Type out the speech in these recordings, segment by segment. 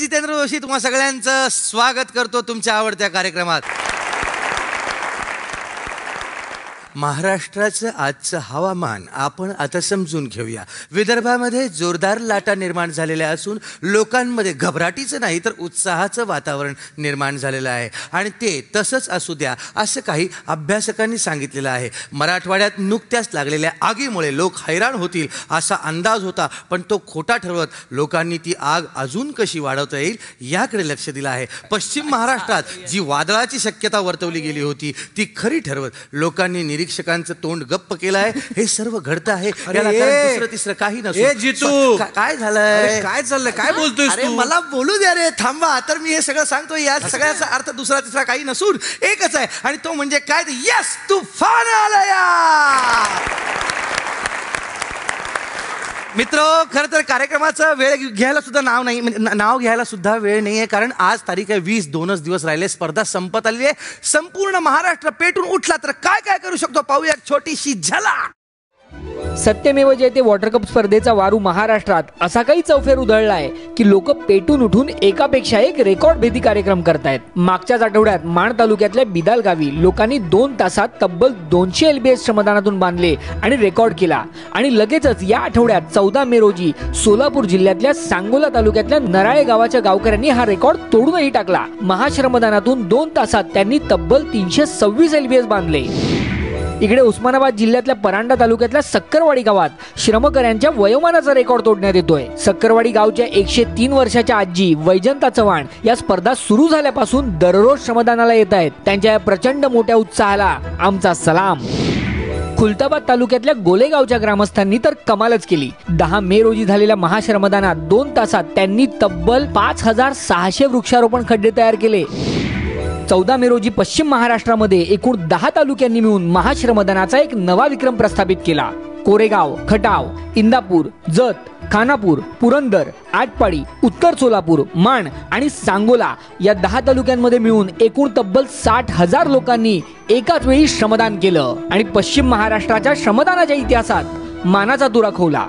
जितेंद्र जोशी तुम्हा सगळ्यांचं स्वागत करतो तुमच्या आवडत्या कार्यक्रमात. महाराष्ट्राचं आजचं हवामान आपण आता समजून घेऊया. विदर्भामध्ये जोरदार लाटा निर्माण झालेल्या असून लोकांमध्ये घबराटीचं नाही तर उत्साहाचं वातावरण निर्माण झालेलं आहे आणि ते तसंच असू द्या असं काही अभ्यासकांनी सांगितलेलं आहे. मराठवाड्यात नुकत्याच लागलेल्या आगीमुळे लोक हैराण होतील असा अंदाज होता, पण तो खोटा ठरवत लोकांनी ती आग अजून कशी वाढवता येईल याकडे लक्ष दिलं आहे. पश्चिम महाराष्ट्रात जी वादळाची शक्यता वर्तवली गेली होती ती खरी ठरवत लोकांनी निरीक्षकांचं तोंड गप्प केलं आहे. हे सर्व घडतं आहे, दुसरं तिसरं काही नसतं. जितू काय झालंय, काय चाललंय, काय बोलतोय? अरे मला बोलू द्या रे, थांबा. तर मी हे सगळं सांगतो, या सगळ्याचा अर्थ दुसरा तिसरा काही नसून एकच आहे आणि तो म्हणजे काय, यस तुफान आलया. मित्र, खरं तर कार्यक्रमाचा वेळ घ्यायला सुद्धा नाव घ्यायला सुद्धा वेळ नाही आहे, कारण आज तारीख आहे 20. 2च दिवस राहिले, स्पर्धा संपत आली आहे. संपूर्ण महाराष्ट्र पेटून उठला तर काय काय करू शकतो पाहूया एक छोटीशी झलक. सत्यमेव जयते वॉटर कप स्पर्धेचा वारू महाराष्ट्रात असा काही चौफेर उधळलाय की लोक पेटून उठून एकापेक्षा एक रेकॉर्ड भेदी कार्यक्रम करतायत. मागच्याच आठवड्यात माण तालुक्यातल्या बिदाल गावी लोकांनी 2 तासात तब्बल 200 LBS श्रमदानातून बांधले आणि रेकॉर्ड केला. आणि लगेचच या आठवड्यात 14 मे रोजी सोलापूर जिल्ह्यातल्या सांगोला तालुक्यातल्या नराळे गावाच्या गावकऱ्यांनी हा रेकॉर्ड तोडूनही टाकला. महाश्रमदानातून 2 तासात त्यांनी तब्बल 326 LBS बांधले. इकडे उस्मानाबाद जिल्ह्यातल्या परांडा तालुक्यातल्या सक्करवाडी गावात श्रमकऱ्यांच्या वयोमानाचा रेकॉर्ड तोडण्यात येतोय. सक्करवाडी गावच्या 103 वर्षाच्या आजी वैजंता चव्हाण या स्पर्धा सुरू झाल्यापासून दररोज श्रमदानाला येत आहेत. त्यांच्या या प्रचंड मोठ्या उत्साहाला आमचा सलाम. खुलताबाद तालुक्यातल्या गोलेगावच्या ग्रामस्थांनी तर कमालच केली. 10 मे रोजी झालेल्या महाश्रमदानात 2 तासात त्यांनी तब्बल 5600 वृक्षारोपण खड्डे तयार केले. 14 मे रोजी पश्चिम महाराष्ट्रामध्ये एकूण 10 तालुक्यांनी मिळून महाश्रमदानाचा एक नवा विक्रम प्रस्थापित केला. कोरेगाव, खटाव, इंदापूर, जत, खानापूर, पुरंदर, आटपाडी, उत्तर सोलापूर, माण आणि सांगोला या 10 तालुक्यांमध्ये मिळून एकूण तब्बल 60,000 लोकांनी एकाच वेळी श्रमदान केलं आणि पश्चिम महाराष्ट्राच्या श्रमदानाच्या इतिहासात मानाचा तुरा खोवला.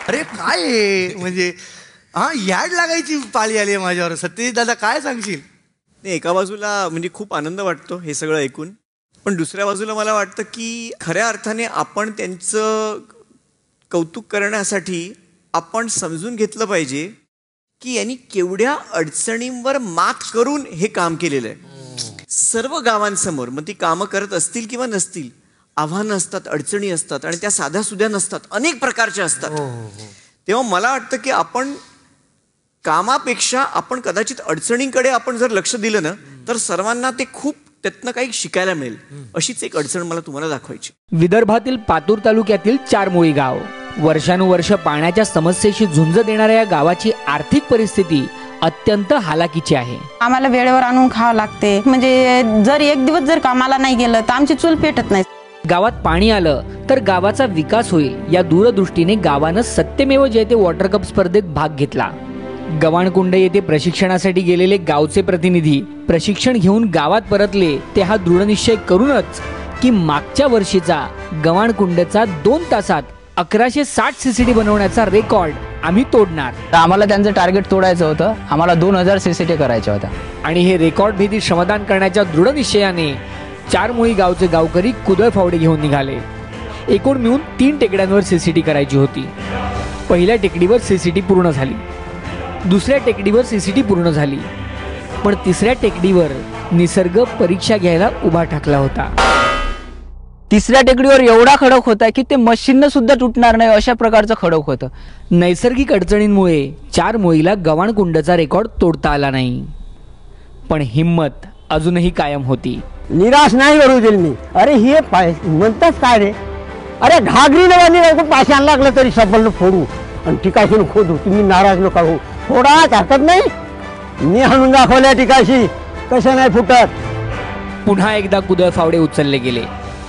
अरे काय म्हणजे याड लागायची पाळी आली आहे माझ्यावर. सत्यजित दादा काय सांगशील? नाही, एका बाजूला म्हणजे खूप आनंद वाटतो हे सगळं ऐकून, पण दुसऱ्या बाजूला मला वाटतं की खऱ्या अर्थाने आपण त्यांचं कौतुक करण्यासाठी आपण समजून घेतलं पाहिजे की यांनी केवढ्या अडचणींवर मात करून हे काम केलेलं आहे. सर्व गावांसमोर मग ती कामं करत असतील किंवा नसतील, आव्हानं असतात, अडचणी असतात आणि त्या साध्या सुध्या नसतात, अनेक प्रकारच्या असतात. तेव्हा मला वाटतं की आपण कामापेक्षा आपण कदाचित अडचणींकडे आपण जर लक्ष दिलं ना तर सर्वांना ते खूप त्यातनं काही शिकायला मिळेल. अशीच एक अडचण मला तुम्हाला दाखवायची. विदर्भातील पातूर तालुक्यातील चारमोळी गाव वर्षानुवर्ष पाण्याच्या समस्येशी झुंज देणाऱ्या या गावाची आर्थिक परिस्थिती अत्यंत हालाकीची आहे. आम्हाला वेळेवर आणून खावं लागते, म्हणजे जर एक दिवस जर कामाला नाही गेलं तर आमची चूल पेटत नाही. गावात पाणी आलं तर गावाचा विकास होईल या दूरदृष्टीने गावानं सत्यमेव जयते वॉटर कप स्पर्धेत भाग घेतला. गवाणकुंड येथे प्रशिक्षणासाठी गेलेले गावचे प्रतिनिधी प्रशिक्षण घेऊन गावात परतले ते हा दृढनिश्चय करूनच की मागच्या वर्षीचा गवाणकुंडचा 2 तासात 1160 CCT बनवण्याचा रेकॉर्ड आम्ही तोडणार. आम्हाला त्यांचं टार्गेट तोडायचं होतं, आम्हाला 2000 CCT करायच्या होत्या आणि हे रेकॉर्ड भेदी श्रमदान करण्याच्या दृढनिश्चयाने चारमोळी गावचे गावकरी कुदळ फावडे घेऊन निघाले. एकूण मिळून 3 टेकड्यांवर CCT करायची होती. पहिल्या टेकडीवर CCT पूर्ण झाली, दुसऱ्या टेकडीवर CCT पूर्ण झाली, पण तिसऱ्या टेकडीवर निसर्ग परीक्षा घ्यायला उभा ठाकला होता. तिसऱ्या टेकडीवर एवढा खडक होता की ते मशीननं सुद्धा तुटणार नाही अशा प्रकारचं खडक होतं. नैसर्गिक अडचणींमुळे चारमोळीला गवाणकुंडचा रेकॉर्ड तोडता आला नाही, पण हिम्मत अजूनही कायम होती. निराश नाही करू दिल मी. अरे हे म्हणतात काय रे, अरे घागरीने बांधली पाशान लागलं तरी सबल फोडू आणि टिकाशीनं खोदू. तुम्ही नाराज नका हो, थोडा हरकत नाही. मी हाणून दाखवल्या टिकाशी कसं नाही फुटत. पुन्हा एकदा कुदळ फावडे उचलले गेले.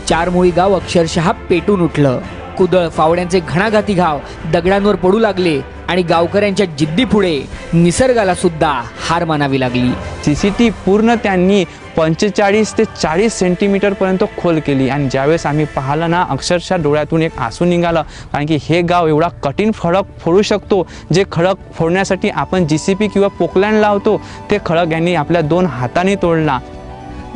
चारमोळी गाव अक्षरशः पेटून उठलं. कुदळ फावड्यांचे घणाघाती घाव दगडांवर पडू लागले आणि गावकऱ्यांच्या जिद्दीपुढे निसर्गाला सुद्धा हार मानावी लागली. CCT पूर्ण त्यांनी 45 ते 40 सेंटीमीटरपर्यंत खोल केली आणि ज्यावेळेस आम्ही पाहिलं ना अक्षरशः डोळ्यातून एक आसू निघालं, कारण की हे गाव एवढा कठीण खडक फोडू शकतो, जे खडक फोडण्यासाठी आपण JCB किंवा पोकलँड लावतो ते खडक यांनी आपल्या 2 हाताने तोडला.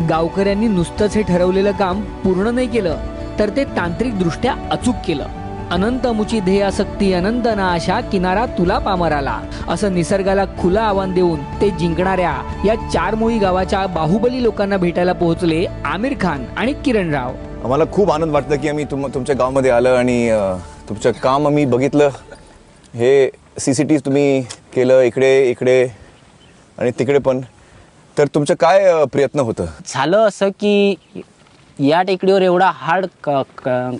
गावकऱ्यांनी नुसतंच हे ठरवलेलं काम पूर्ण नाही केलं, तर ते तांत्रिकदृष्ट्या अचूक केलं. अनंत मुची ध्येयासक्ती अनंत ना आशा, किनारा तुला पामराला, असं निसर्गाला खुलं आव्हान देऊन ते जिंकणाऱ्या या 4 मोळी गावाच्या बाहुबली लोकांना भेटायला पोहोचले आमिर खान आणि किरण राव. आम्हाला खूप आनंद वाटतं की आम्ही तुमच्या गावामध्ये आलं आणि तुमचं काम आम्ही बघितलं. हे CCT तुम्ही केलं इकडे आणि तिकडे पण. तर तुमचं काय प्रयत्न होतं? झालं असं की या टेकडीवर एवढा हार्ड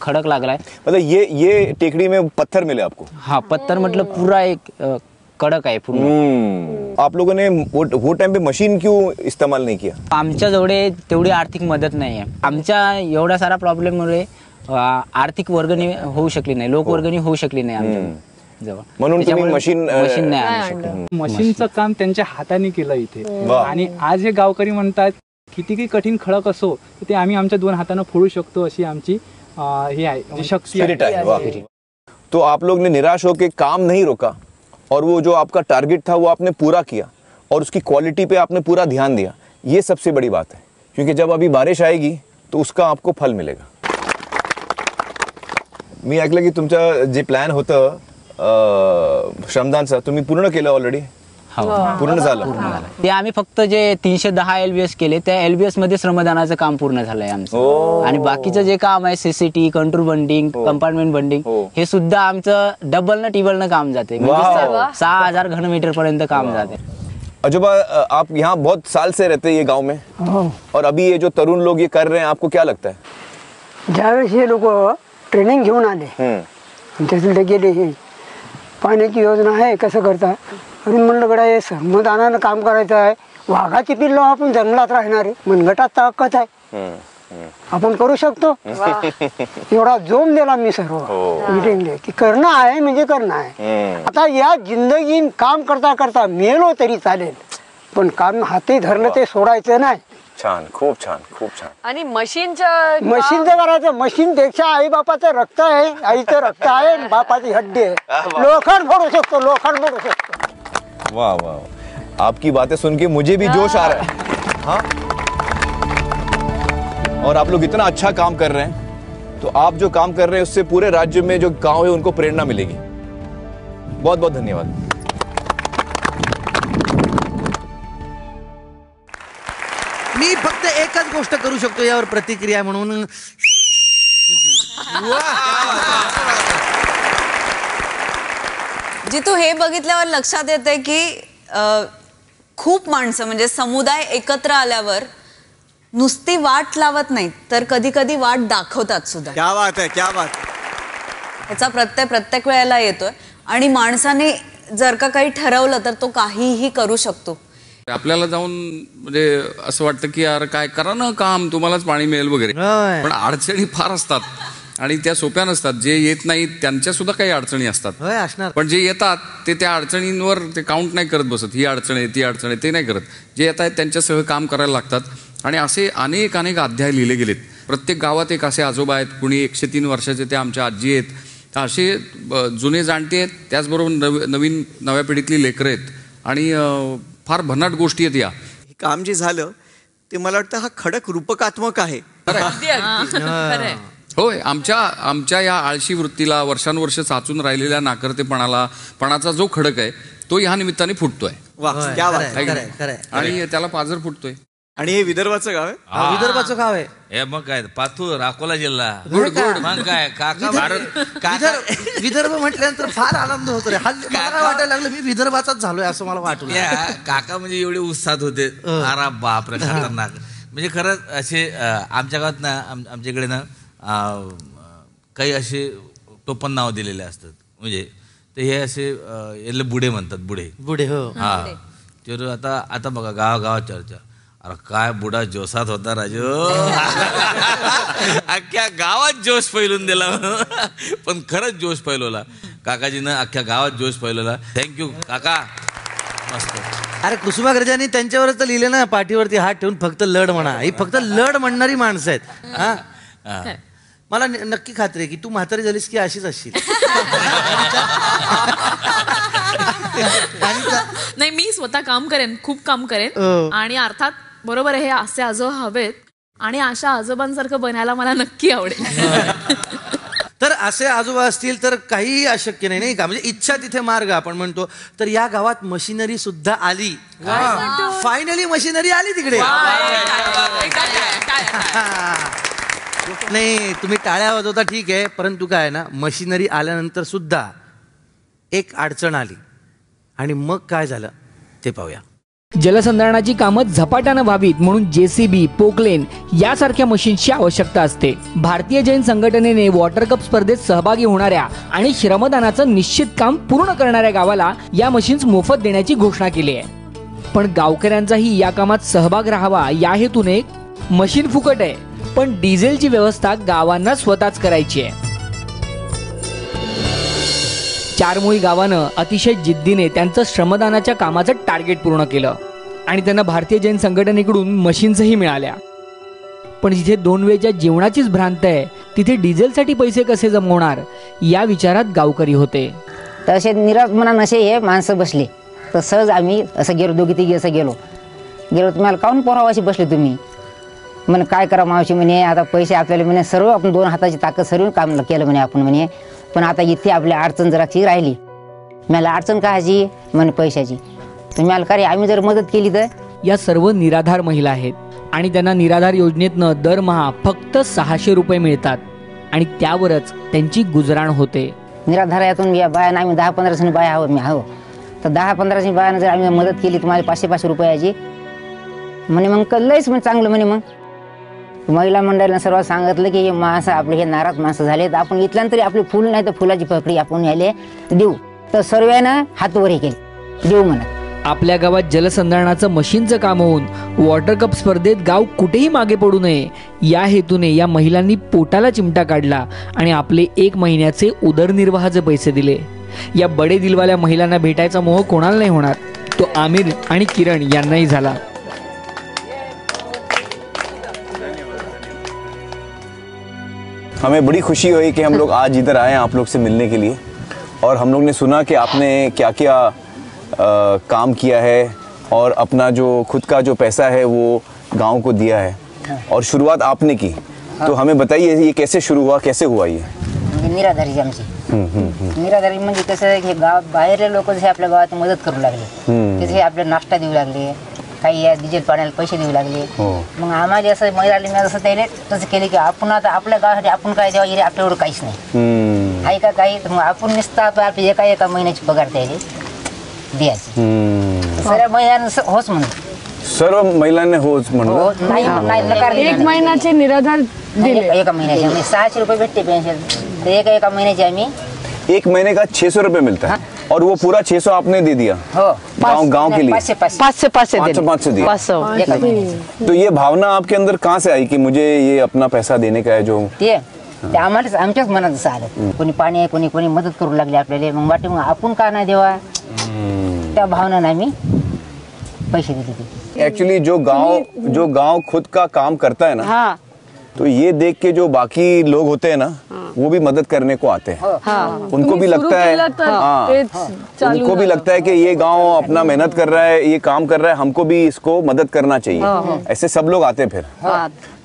खडक लागलाय. मतलब ये टेकड़ी में पत्थर मिले आपको? हा पत्थर म्हटलं पुरा एक कडक आहे पूर्ण. आप लोगों ने वो टाइम पे मशीन क्यों इस्तेमाल नहीं किया? आमच्या जवळ तेवढी आर्थिक मदत नाही आहे. आमच्या एवढ्या साऱ्या प्रॉब्लेममुळे आर्थिक वर्गणी होऊ शकली नाही, लोकवर्गणी होऊ शकली नाही आमच्या जवळ. म्हणून तुम्ही मशीन नाही आणू शकलो. मशीनचं काम त्यांच्या हाताने केलं इथे. आणि आज हे गावकरी म्हणतात कितीही कठीण खडक असो ते आम्ही आमच्या 2 हाताने फोडू शकतो, अशी आमची हे आहे शक्ती आहे. तो आप लोग ने निराश होकर काम नहीं रोका और वो जो आपका टारगेट था वो आपने पूरा किया और उसकी क्वालिटी पे आपने पूरा ध्यान दिया. ये सबसे बड़ी बात है, क्योंकि जब अभी बारिश आएगी तो उसका आपको फल मिलेगा. मी ऐकलं की तुमचं जे प्लॅन होतं श्रमदानचं तुम्ही पूर्ण केलं ऑलरेडी? पूर्ण झालं. ते आम्ही फक्त जे 310 LBS केले त्या LBS मध्ये श्रमदानाचं काम पूर्ण झालंय आमचं. आणि बाकीचं जे काम आहे CCT, control bunding, compartment bunding, हे सुद्धा आमचं डबल न टिबल न काम जाते. 6000 घनमीटर पर्यंत काम जाते. अजूबा, आप यहाँ बहुत साल से रहते हैं ये गांव में, और अभी ये जो तरुण लोग ये कर रहे हैं, आपको क्या लगता है? ज्यावेळेस हे लोक ट्रेनिंग घेऊन आले त्याच्याकडे गेले, हे पाण्याची योजना आहे कसं करता, अरे म्हणलं गडा हे श्रमदानानं काम करायचं आहे. वाघाची पिल्लं आपण जंगलात राहणार आहे, मनगटात ताकद आहे, आपण करू शकतो. एवढा जोम दिला मी सर्व मीटिंगले की करणं आहे म्हणजे करणं आहे. आता या जिंदगीत काम करता करता मेलो तरी चालेल, पण काम हाती धरलं ते सोडायचं नाही. छान, खूप छान, खूप छान. आणि मशीनचं करायचं. मशीन पेक्षा आई बापाचं रक्त आहे, आईचं रक्त आहे, बापाची हड्डी आहे. लोखंड फोडू शकतो, लोखंड फोडू शकतो. वाह वाह, आपकी बातें सुन के मुझे भी जोश आ रहा है. हाँ, और आप लोग इतना अच्छा काम कर रहे हैं, तो आप जो काम कर रहे हैं उससे पूरे राज्य में जो गांव है उनको प्रेरणा मिलेगी. बहुत बहुत धन्यवाद. मी फक्त एकच गोष्ट करू शकतो यावर प्रतिक्रिया म्हणून. जितू, हे बघितल्यावर लक्षात येते की खूप माणसं म्हणजे समुदाय एकत्र आल्यावर नुसती वाट लावत नाहीत, तर कधी कधी वाट दाखवतात सुद्धा. क्या बात आहे, क्या बात. याचा प्रत्येक वेळेला येतोय. आणि माणसाने जर का काही ठरवलं तर तो काहीही करू शकतो. आपल्याला जाऊन म्हणजे असं वाटतं की यार काय करा ना काम, तुम्हालाच पाणी मिळेल वगैरे, पण अडचणी फार असतात आणि त्या सोप्या नसतात. जे येत नाहीत त्यांच्या सुद्धा काही अडचणी असतात, पण जे येतात ते त्या अडचणींवर ते काउंट नाही करत बसत. ही अडचण आहे, ती अडचण आहे, ते नाही करत. जे येत आहेत त्यांच्यासह काम करायला लागतात. आणि असे अनेक अध्याय लिहिले गेलेत. प्रत्येक गावात एक असे आजोबा आहेत, कुणी 103 वर्षाचे, ते आमच्या आजी आहेत. तर असे जुने जाणते आहेत, त्याचबरोबर नव्या पिढीतली लेकरं आहेत. आणि फार भन्नाट गोष्टी आहेत या. काम जे झालं ते मला वाटतं हा खडक रूपकात्मक आहे. होय, आमच्या या आळशी वृत्तीला, वर्षानुवर्ष साचून राहिलेल्या नाकर्तेपणाचा जो खडक आहे तो ह्या निमित्ताने फुटतोय. आणि त्याला पाझर फुटतोय. आणि हे विदर्भाचं गाव आहे. विदर्भाचं गाव आहे हे. मग काय, पातूर, अकोला जिल्हा. गुड. मग काय काका, विदर्भ म्हटल्यानंतर फार आनंद होतो रे. मला वाटायला लागलं मी विदर्भाचाच झालोय असं मला वाटलं. काका म्हणजे एवढे उत्साहात होते, अरे बापरे खतरनाक. म्हणजे खरंच असे आमच्या गावात ना, आमच्याकडे ना काही असे टोपण नाव दिलेले असतात. म्हणजे ते हे असे याला बुडे म्हणतात. बुडे हो. हा, तर आता बघा गावागावात चर्चा. अरे काय बुडा जोशात होता राजू, अख्ख्या गावात जोश फैलून दिला. पण खरंच जोश फैलवला काकाजीनं, अख्ख्या गावात जोश फैलवला. थँक्यू काका. अरे कुसुमाग्रजांनी त्यांच्यावरच तर लिहिलं ना, पाठीवरती हात ठेवून फक्त लढ म्हणा. ही फक्त लढ म्हणणारी माणसं आहेत. हा, मला नक्की खात्री आहे की तू म्हातारी झालीस की अशीच असशील. नाही, मी स्वतः काम करेन, खूप काम करेन. आणि अर्थात बरोबर आहे, हे असे आजोबा हवेत आणि अशा आजोबांसारखं बनायला मला नक्की आवडेल. तर असे आजोबा असतील तर काहीही अशक्य नाही, नाही का? म्हणजे इच्छा तिथे मार्ग आपण म्हणतो. तर या गावात मशिनरी सुद्धा आली. फायनली मशिनरी आली तिकडे. नाही, तुम्ही टाळ्या वाजवता ठीक आहे, परंतु काय आहे ना, मशिनरी आल्यानंतर सुद्धा एक अडचण आली. आणि मग काय झालं ते पाहूया. जलसंधारणाची कामं झपाट्यानं व्हावीत म्हणून JCB, पोकलेन यासारख्या मशीन्सची आवश्यकता असते. भारतीय जैन संघटनेने वॉटर कप स्पर्धेत सहभागी होणाऱ्या आणि श्रमदानाचं निश्चित काम पूर्ण करणाऱ्या गावाला या मशीन्स मोफत देण्याची घोषणा केली आहे. पण गावकऱ्यांचाही या कामात सहभाग राहावा या हेतूने मशीन फुकट आहे, पण डिझेलची व्यवस्था गावांना स्वतःच करायची आहे. चारमोळी गावानं अतिशय जिद्दीने त्यांचं श्रमदानाच्या कामाचं टार्गेट पूर्ण केलं आणि त्यांना भारतीय जैन संघटनेकडून मशीन्सही मिळाल्या. पण जिथे 2 वेळच्या जेवणाचीच भ्रांत आहे, तिथे डिझेलसाठी पैसे कसे जमवणार या विचारात गावकरी होते. तसे निराश मनान असे हे माणसं बसले, तर सहज आम्ही असं गेलो, 2-3 असं गेलो. तुम्हाला काहून पोरावाशी बसले तुम्ही? म्हणे काय करा मावशी म्हणे, आता पैसे आपल्याला म्हणे सर्व आपण 2 हाताची ताकद सर्व काम केलं म्हणे आपण म्हणे, पण आता इथे आपल्या अडचण जराची राहिली. मला अडचण कायची? म्हणे पैशाची. तुम्ही मला काय आम्ही जर मदत केली तर? या सर्व निराधार महिला आहेत आणि त्यांना निराधार योजनेतनं दरमहा फक्त 600 रुपये मिळतात आणि त्यावरच त्यांची गुजराण होते. निराधार यातून या बायानं आम्ही 10-15 जणी बाया आहोत मी आहो, तर 10-15 जणी बायानं जर आम्ही मदत केली तुम्हाला 500-500 रुपयाची म्हणे, मग लयच म्हणजे चांगलं म्हणे. मग महिला मंडळानं सर्व सांगितलं की हे माणसं आपले हे नाराज माणसं झाले, तर आपण इथल्यानंतरी आपली फुल नाही तर फुलाची पकडी आपण याले देऊ. तर सर्वांना हात वर हे केले, देऊ म्हणत. आपल्या गावात जलसंधारणाचं मशीनचं काम होऊन वॉटर कप स्पर्धेत गाव कुठेही मागे पडू नये या हेतूने या महिलांनी पोटाला चिमटा काढला आणि आपले 1 महिन्याचे उदरनिर्वाहाचे पैसे दिले. या बडे दिलवाल्या महिलांना भेटायचा मोह कोणाला नाही होणार, तो आमिर आणि किरण यांनाही झाला. हमें बड़ी खुशी हुई कि हम लोग आज इधर आए हैं आप लोग से मिलने के लिए, और हम लोग ने सुना कि आपने क्या क्या काम किया है और अपना जो खुद का जो पैसा है वो गांव को दिया है, और शुरुआत आपने की. तो हमें बताइए ये कैसे शुरू हुआ, कैसे हुआ ये? निराधारी आमची. निराधारी म्हणजे कसं आहे की गाव बाहेरले लोक जसे आपल्या गावात मदत करू लागले, तसे आपले नाश्ता देऊ लागले, काही या डिझेल पाण्याला पैसे देऊ लागले. मग आम्हाला असं महिलांनी असं त्याने तसं केलं की आपण आता आपल्या गावासाठी आपण काय द्यावं हे आपल्यावर काहीच नाही आहे का काही, तर मग आपण नुसतं आपली एका महिन्याची पगार त्याने द्यायची. सर्व महिलांना होच म्हणतो, सर्व महिलांनी होच म्हणलं. नाही, 1 महिन्याचे निराधार दिले. एका महिन्याचे आम्ही 600 रुपये भेटते पेन्शन, तर एका महिन्याचे आम्ही 1 महीने का 600 रुपये मिलता है, और वो पूरा 600 आपने दे दिया गांव के लिए? 500 दिया. तो ये भावना आपके अंदर कहाँ से आई कि मुझे ये अपना पैसा देने का है? जो ते आम्हाला आमच्याच मनात असं आलं, कोणी पाणी आहे, कोणी मदत करू लागले आपल्याला, मग वाटे मग आपण का नाही देवा, त्या भावनाने आम्ही पैसे दिले. एक्चुअली जो गांव खुद का काम करता है ना, तो ये देख के जो बाकी लोग होते हैं ना, वो भी मदद करने को आते हैं. उनको भी लगता है, उनको भी लगता है कि ये गांव अपना मेहनत कर रहा है, ये काम कर रहा है, हमको भी इसको मदद करना चाहिए. ऐसे सब लोग आते फिर,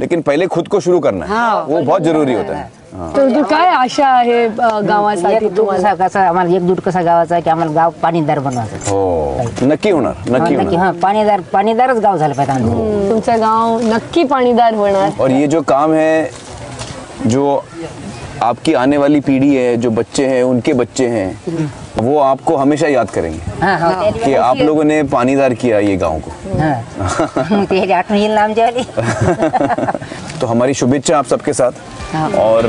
लेकिन पहले खुद को शुरू करना है, वो बहुत जरूरी होता है. तर काय आशा आहे गावासाठी तुम्हाला? कसा आम्हाला एकजूट कसा गावाचा की आम्हाला गाव पाणीदार बनवायचं. हो, नक्की होणार, नक्की होणार. पाणीदारच गाव झालं पाहिजे आमचं. तुमचं गाव नक्की पाणीदार होणार. और ये जो काम है, जो आपकी आने वाली पीढ़ी है, जो बच्चे हैं, उनके बच्चे हैं, वो आपको हमेशा याद करेंगे कि आप लोगों ने पानीदार किया ये गांव को. तो हमारी शुभेच्छा आप सबके साथ, और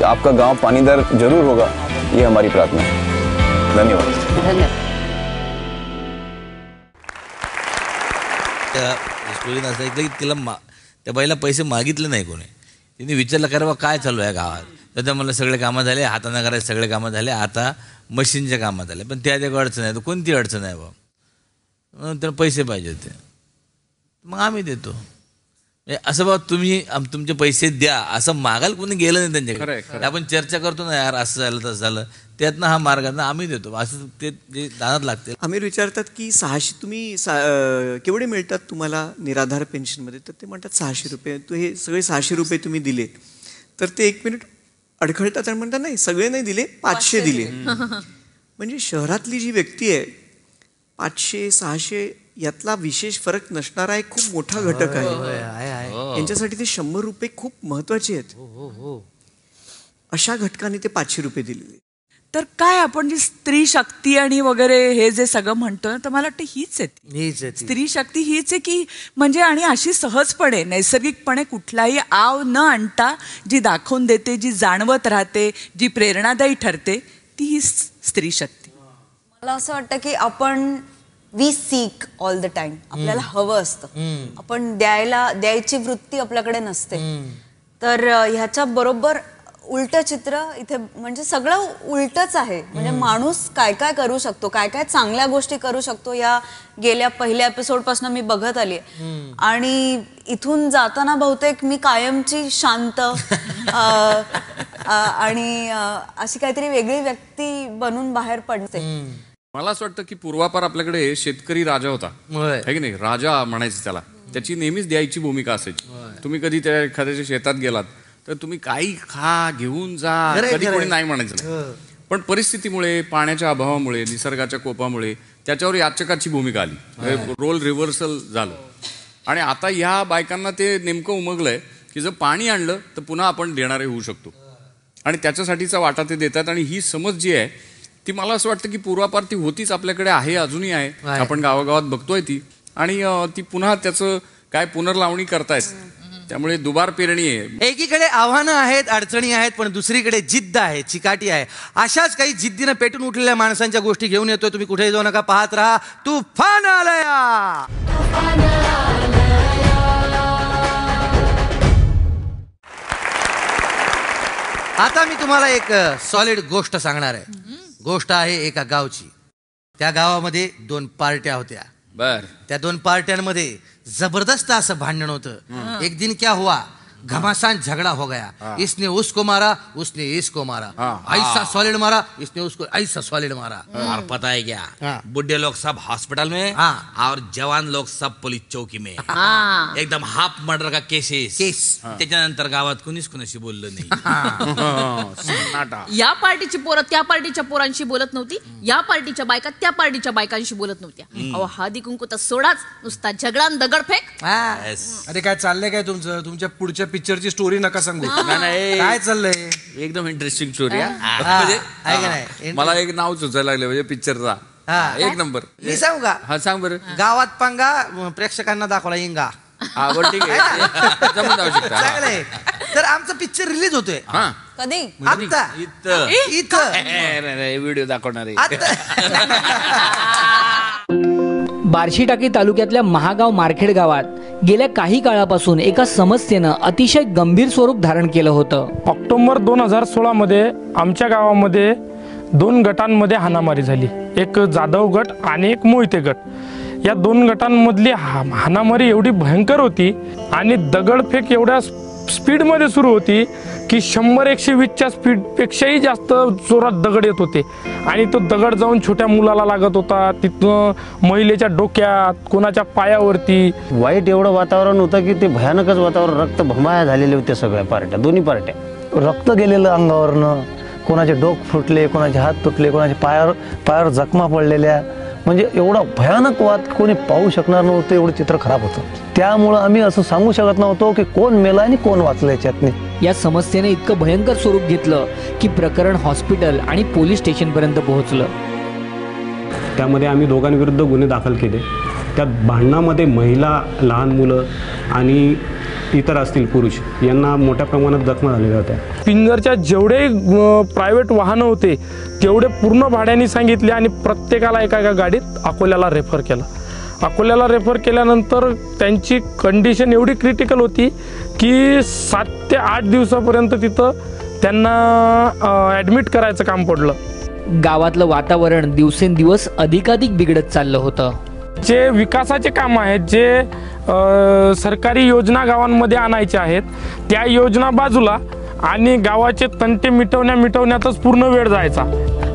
आपका गांव पानीदार जरूर होगा, ये हमारी प्रार्थना है. धन्यवाद. त्या स्टोरीनं असं ऐकलं की तिला त्या बाईला पैसे मागितले नाही कोणी. तिने विचारलं का रे बा काय चालू आहे गावात, तर मला सगळे कामं झाले, हाताने करायचे सगळे कामं झाले, आता मशीनच्या कामात आले, पण त्यात एक अडचण आहे. तर कोणती अडचण आहे बा? त्याला पैसे पाहिजे होते, मग आम्ही देतो. असं बाबा तुम्ही तुमचे पैसे द्या असं मागायला कोणी गेलं नाही त्यांच्याकडे. आपण चर्चा करतो ना, यार असं झालं तसं झालं, त्यातनं हा मार्ग ना आम्ही देतो, असं ते जे दानात लागते. आमिर विचारतात की 600 तुम्ही केवढे मिळतात तुम्हाला निराधार पेन्शनमध्ये? तर ते म्हणतात 600 रुपये. तू हे सगळे 600 रुपये तुम्ही दिले. तर ते 1 मिनिट अडखळतात आणि म्हणतात नाही सगळे नाही दिले, 500 दिले. म्हणजे शहरातली जी व्यक्ती आहे 500-600 यातला विशेष फरक नसणारा एक खूप मोठा घटक आहे. यांच्यासाठी ते 100 रुपये खूप महत्वाचे आहेत. अशा घटकाने ते 500 रुपये दिलेले. तर काय आपण जी स्त्री शक्ती आणि वगैरे हे जे सगळं म्हणतो तर मला वाटतं हीच आहे स्त्री शक्ती, हीच आहे की म्हणजे आणि अशी सहजपणे नैसर्गिकपणे कुठलाही आव न आणता जी दाखवून देते, जी जाणवत राहते, जी प्रेरणादायी ठरते, ती ही स्त्री शक्ती. मला असं वाटतं की आपण we seek all the time, आपल्याला हवं असतं, आपण द्यायची वृत्ती आपल्याकडे नसते. तर ह्याच्या बरोबर उलट चित्र इथे, म्हणजे सगळं उलटच आहे. म्हणजे माणूस काय काय करू शकतो, काय काय चांगल्या गोष्टी करू शकतो, या गेल्या पहिल्या एपिसोड पासून मी बघत आली. आणि इथून जाताना बहुतेक मी कायमची शांत आणि अशी काहीतरी वेगळी व्यक्ती बनून बाहेर पडते. मला असं वाटतं की पूर्वापार आपल्याकडे शेतकरी राजा होता, है की नाही, राजा म्हणायचं त्याला. त्याची नेहमीच द्यायची भूमिका असायची. तुम्ही कधी त्या एखाद्याच्या शेतात गेलात तर तुम्ही काही खा, घेऊन जा, कधी कोणी नाही म्हणायचं. पण परिस्थितीमुळे, पाण्याच्या अभावामुळे, निसर्गाच्या कोपामुळे त्याच्यावर याचकाची भूमिका आली, रोल रिव्हर्सल झालं. आणि आता ह्या बायकांना ते नेमकं उमगलंय की जर पाणी आणलं तर पुन्हा आपण देणारे होऊ शकतो, आणि त्याच्यासाठीचा वाटा ते देतात. आणि ही समज जी आहे ती मला असं वाटतं की पूर्वापार ती होतीच, आपल्याकडे आहे, अजूनही आहे. आपण गावागावात बघतोय ती, आणि ती पुन्हा त्याचं काय पुनर्लावणी करतायत. त्यामुळे दुबार पेरणी आहे. एकीकडे आव्हानं आहेत, अडचणी आहेत, पण दुसरीकडे जिद्द आहे, चिकाटी आहे. अशाच काही जिद्दीनं पेटून उठलेल्या माणसांच्या गोष्टी घेऊन येतोय. तुम्ही कुठेही जाऊ नका, पाहत राहा तुफान आलया. आता मी तुम्हाला एक सॉलिड गोष्ट सांगणार आहे. गोष्ट आहे एका गावची. त्या गावामध्ये 2 पार्ट्या होत्या. त्या 2 पार्ट्यांमध्ये जबरदस्त असं भांडण होतं. एक दिन क्या हुआ, घमासान झगड़ा हो गया. इसने उसको मारा, उसने इसको मारा, ऐसा सॉलिड मारा, इसने उसको ऐसा सॉलिड मारा. और पता है क्या, बुढ़े लोग सब हॉस्पिटल में और जवान लोग सब पुलिस चौकी में. एकदम हाफ मर्डर का केस. त्याच्यानंतर गावात कुणीच कुणाशी बोललं नाही. या पार्टीची पोरं त्या पार्टीच्या पोरांशी बोलत नव्हती, या पार्टीच्या बायका त्या पार्टीच्या बायकांशी बोलत नव्हत्या. अहो हळदी कुंकू तर सोडाच, नुसता झगडा आणि दगडफेक. अरे काय चाललंय काय तुमचं? तुमच्या पुढच्या पिक्चरची स्टोरी नका सांगू. काय चाललंय? एकदम इंटरेस्टिंग स्टोरी. म्हणजे मला एक नाव सुचायला लागलं म्हणजे पिक्चरचा. एक नंबर. मी सांगू का? हा सांग बरं. गावात पंगा, प्रेक्षकांना दाखवला इंगा. ठीक आहे, जमून जाऊ शकता. चांगलंय. तर आमचा पिक्चर रिलीज होतोय. कधी? आता इथं व्हिडिओ दाखवणार आहे. बार्शीटाकी तालुक्यातल्या महागाव मारखेड गावात गेल्या काही काळापासून एका समस्येनं अतिशय गंभीर स्वरूप धारण केलं होतं. ऑक्टोबर 2016 मध्ये आमच्या गावामध्ये 2 गटांमध्ये हाणामारी झाली. एक जाधव गट आणि एक मोहिते गट. या 2 गटांमधली हाणामारी एवढी भयंकर होती आणि दगडफेक एवढ्या स्पीडमध्ये सुरू होती की 100-120च्या स्पीडपेक्षाही जास्त जोरात दगड येत होते. आणि तो दगड जाऊन छोट्या मुलाला लागत होता, तिथनं महिलेच्या डोक्यात, कोणाच्या पायावरती. वाईट एवढं वातावरण होतं की ते भयानकच वातावरण. रक्तभमाया झालेले होते सगळ्या पार्ट्या, दोन्ही पार्ट्या. रक्त गेलेलं अंगावरनं, कोणाचे डोक फुटले, कोणाचे हात तुटले, कोणाचे पायावर जखमा पडलेल्या. म्हणजे एवढा भयानक वाद कोणी पाहू शकणार नव्हतं, एवढं चित्र खराब होतं. त्यामुळं आम्ही असं सांगू शकत नव्हतो की कोण मेला आणि कोण वाचलं याच्यातने. या समस्येने इतकं भयंकर स्वरूप घेतलं की प्रकरण हॉस्पिटल आणि पोलीस स्टेशनपर्यंत पोहोचलं. त्यामध्ये आम्ही दोघांविरुद्ध गुन्हे दाखल केले. त्यात भांडणामध्ये महिला, लहान मुलं आणि इतर असतील पुरुष यांना मोठ्या प्रमाणात जखमा झालेल्या होत्या. पिंजरच्या जेवढे प्रायव्हेट वाहनं होते तेवढे पूर्ण भाड्याने सांगितले आणि प्रत्येकाला एका गाडीत अकोल्याला रेफर केलं. अकोल्याला रेफर केल्यानंतर त्यांची कंडिशन एवढी क्रिटिकल होती की 7 ते 8 दिवसापर्यंत तिथं त्यांना ॲडमिट करायचं काम पडलं. गावातलं वातावरण दिवसेंदिवस अधिकाधिक बिघडत चाललं होतं. जे विकासाचे काम आहेत, जे सरकारी योजना गावांमध्ये आणायच्या आहेत, त्या योजना बाजूला आणि गावाचे तंटे मिटवण्यातच पूर्ण वेळ जायचा.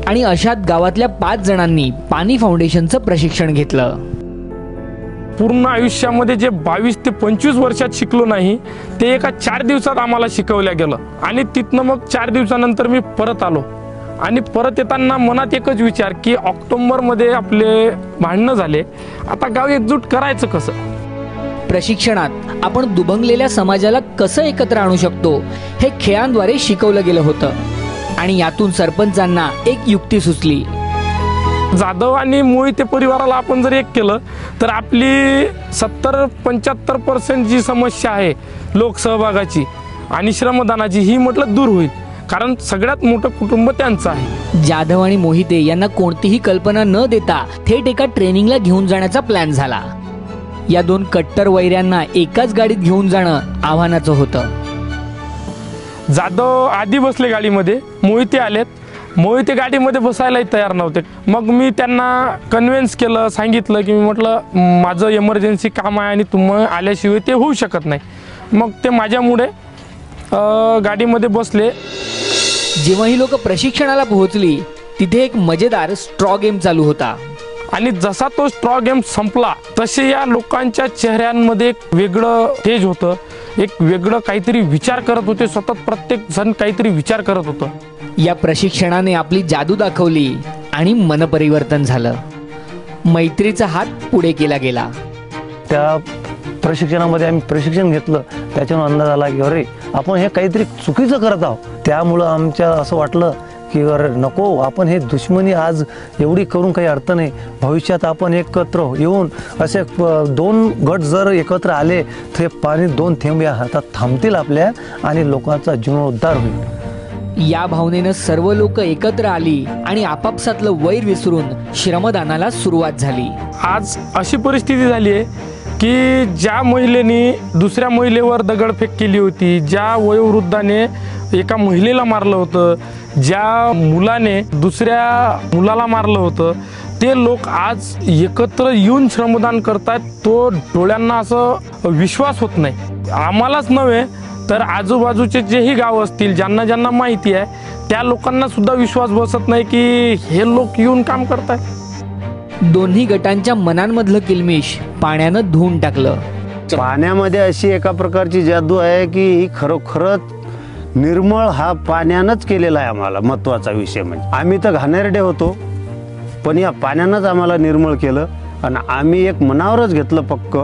आणि अशात गावातल्या 5 जणांनी पाणी फाउंडेशनचं प्रशिक्षण घेतलं. पूर्ण आयुष्यामध्ये जे 22 ते 25 वर्षात शिकलो नाही ते एका 4 दिवसात आम्हाला शिकवल्या गेलं. आणि तिथनं मग 4 दिवसानंतर मी परत आलो. आणि परत येताना मनात एकच विचार की ऑक्टोबरमध्ये आपले भांडणं झाले, आता गाव एकजूट करायचं कसं. प्रशिक्षणात आपण दुभंगलेल्या समाजाला कसं एकत्र आणू शकतो हे खेळांद्वारे शिकवलं गेलं होतं. आणि यातून सरपंचांना एक युक्ती सुचली. जाधव आणि मोहिते परिवाराला आपण जर एक केलं तर आपली 70-75% जी समस्या आहे लोकसहभागाची आणि श्रमदानाची ही म्हटलं दूर होईल. कारण सगळ्यात मोठं कुटुंब त्यांचं आहे. जाधव आणि मोहिते यांना कोणतीही कल्पना न देता थेट एका ट्रेनिंगला घेऊन जाण्याचा प्लॅन झाला. या 2 कट्टर वैऱ्यांना एकाच गाडीत घेऊन जाणं आव्हानाचं होतं. जाधव आधी बसले गाडीमध्ये, मोहिते आलेत. मोहिते गाडीमध्ये बसायलाही तयार नव्हते. मग मी त्यांना कन्व्हिन्स केलं, सांगितलं की मी म्हटलं माझं इमर्जन्सी काम आहे आणि तुम्ही आल्याशिवाय ते होऊ शकत नाही. मग ते माझ्यामुळे गाडीमध्ये बसले. जेव्हा ही लोक प्रशिक्षणाला पोहोचली तिथे एक मजेदार स्ट्रॉ गेम चालू होता. आणि जसा तो स्ट्रॉ गेम संपला तसे या लोकांच्या चेहऱ्यांमध्ये एक वेगळं तेज होतं, एक वेगळं काहीतरी विचार करत होते. सतत प्रत्येक जण काहीतरी विचार करत होतं. या प्रशिक्षणाने आपली जादू दाखवली आणि मनपरिवर्तन झालं. मैत्रीचा हात पुढे केला गेला. त्या प्रशिक्षणामध्ये आम्ही प्रशिक्षण घेतलं, त्याच्यावर अंदाज आला की अरे आपण हे काहीतरी चुकीचं करत आहोत. त्यामुळं आमच्या असं वाटलं की अरे नको, आपण हे दुश्मनी आज एवढी करून काही अर्थ नाही. भविष्यात आपण एकत्र येऊन असे 2 गट जर एकत्र आले तर हे पाणी 2 थेंब या हातात थांबतील आपल्या आणि लोकांचा जीर्णोद्धार होईल. या भावनेनं सर्व लोक एकत्र आली आणि आपापसातलं वैर विसरून श्रमदानाला सुरुवात झाली. आज अशी परिस्थिती झाली आहे की ज्या महिलेने दुसऱ्या महिलेवर दगडफेक केली होती, ज्या वयोवृद्धाने एका महिलेला मारलं होतं, ज्या मुलाने दुसऱ्या मुलाला मारलं होतं, ते लोक आज एकत्र येऊन श्रमदान करतात. तो डोळ्यांना असं विश्वास होत नाही. आम्हालाच नव्हे तर आजूबाजूचे जेही गाव असतील, ज्यांना ज्यांना माहिती आहे त्या लोकांना सुद्धा विश्वास बसत नाही की हे लोक येऊन काम करतात. दोन्ही गटांच्या मनांमधलं किलमिश पाण्यानं धुवून टाकलं. पाण्यामध्ये अशी एका प्रकारची जादू आहे की ही खरोखरच निर्मळ हा पाण्यानंच केलेला आहे. आम्हाला महत्त्वाचा विषय म्हणजे आम्ही तर घाणेरडे होतो, पण या पाण्यानंच आम्हाला निर्मळ केलं. आणि आम्ही एक मनावरच घेतलं पक्क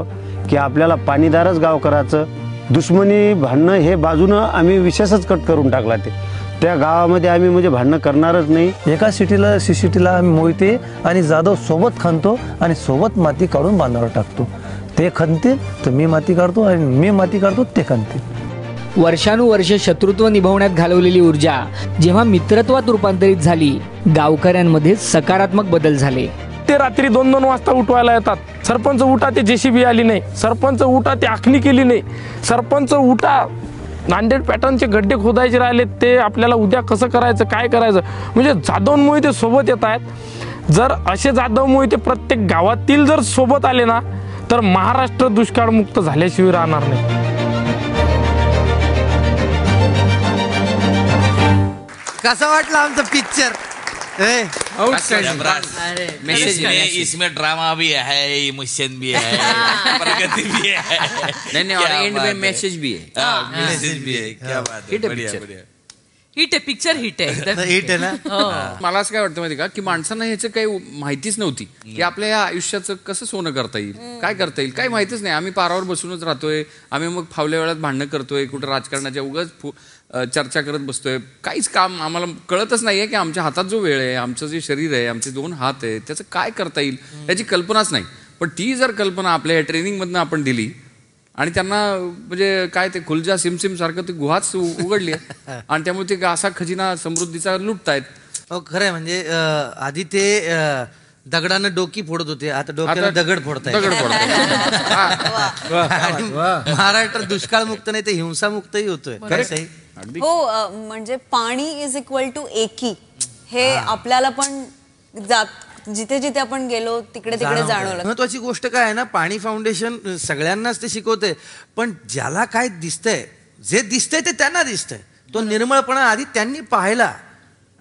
की आपल्याला पाणीदारच गाव करायचं. दुश्मनी भांडणं हे बाजूनं आम्ही विशेषच कट करून टाकला. त्या गावामध्ये आम्ही म्हणजे भांडणं करणारच नाही. एका सिटीला आम्ही मोहिते आणि जाधव सोबत खणतो आणि सोबत माती काढून बांधावर टाकतो. ते खणतील तर मी माती काढतो आणि मी माती काढतो ते खणतील. वर्षानुवर्ष शत्रुत्व निभवण्यात घालवलेली ऊर्जा जेव्हा मित्रत्वात रूपांतरित झाली, गावकऱ्यांमध्ये सकारात्मक बदल झाले. ते रात्री 2-2 वाजता उठवायला येतात. सरपंच उठा, ते JCB आली नाही. सरपंच उठा, ते आखणी केली नाही. सरपंच उठा, नांदेड पॅटर्नचे गड्डे खोदायचे राहिले, ते आपल्याला उद्या कसं करायचं, काय करायचं. म्हणजे जाधव मोहिते सोबत येत आहेत. जर असे जाधव मोहिते प्रत्येक गावातील जर सोबत आले ना तर महाराष्ट्र दुष्काळमुक्त झाल्याशिवाय राहणार नाही. कसा वाटला आमचं पिक्चर? इसमें ड्रामा भी है, इमोशन भी है, प्रगति भी है. नहीं और एंड में मैसेज भी है. मैसेज भी है. क्या बात है. बढ़िया. हिट आहे, पिक्चर हिट आहे. हिट आहे ना. मला असं काय वाटतं माहिती का की माणसांना ह्याचं काही माहितीच नव्हती की आपल्या या आयुष्याचं कसं सोनं करता येईल, काय करता येईल, काही माहितीच नाही. आम्ही पारावर बसूनच राहतोय. आम्ही मग फावल्या वेळात भांडणं करतोय, कुठं राजकारणाच्या उगाच चर्चा करत बसतोय. काहीच काम आम्हाला कळतच नाहीये की आमच्या हातात जो वेळ आहे, आमचं जे शरीर आहे, आमचे 2 हात आहे, त्याचं काय करता येईल याची कल्पनाच नाही. पण ती जर कल्पना आपल्या ट्रेनिंगमधनं आपण दिली आणि त्यांना म्हणजे काय ते खुलजा सिमसिम सारखं ती गुहाच उघडली आणि त्यामुळे ते असा खजिना समृद्धीचा लुटतायत. खरंय. म्हणजे आधी ते दगडानं डोकी फोडत होते, आता डोक्याला दगड फोडताय. महाराष्ट्र दुष्काळमुक्त नाही तर हिंसामुक्तही होतोय. हो, म्हणजे पाणी इज इक्वल टू एकी हे आपल्याला पण जिथे जिथे आपण गेलो तिकडे तिकडे जाणवलं. महत्वाची गोष्ट काय आहे ना, पाणी फाउंडेशन सगळ्यांनाच ते शिकवते, पण ज्याला काय दिसतंय, जे दिसतंय ते त्यांना दिसतंय, तो निर्मळपणा आधी त्यांनी पाहिला.